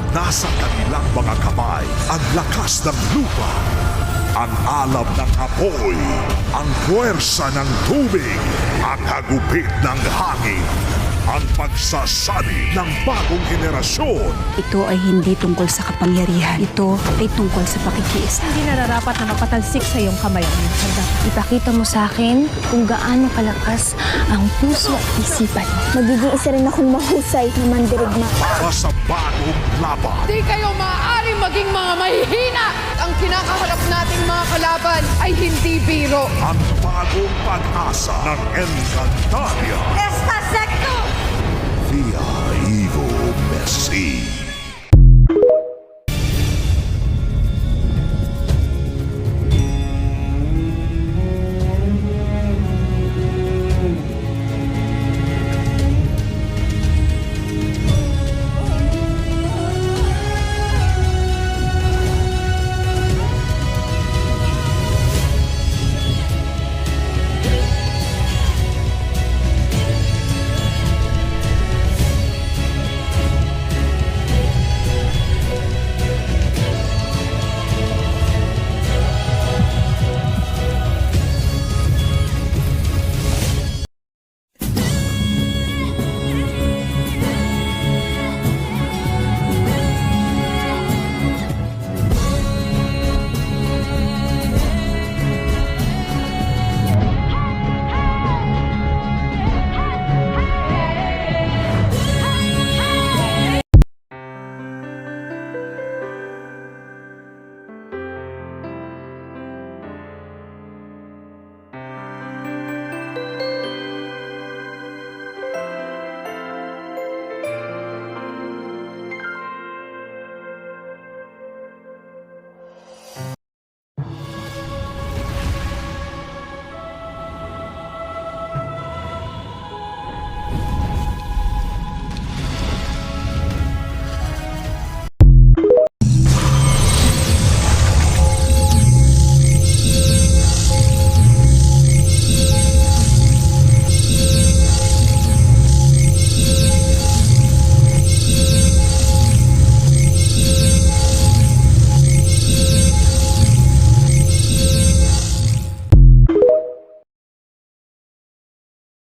Nasa kanilang mga kamay ang lakas ng lupa, ang alab ng apoy, ang puwersa ng tubig, ang hagupit ng hangin, ang pagsasani ng bagong henerasyon. Ito ay hindi tungkol sa kapangyarihan. Ito ay tungkol sa pakikiisa. Hindi nararapat na mapatalsik sa iyong kamay ang iyong sandata. Ipakita mo sa akin kung gaano kalakas ang puso at isipan. Magiging isa rin akong mahusay na mandirigma. Para sa bagong laban. Di kayo maaaring maging mga mahihina. Ang kinakaharap nating mga kalaban ay hindi biro. Ang bagong pag-asa ng Encantadia. Esta Secto! Via Evo Messi.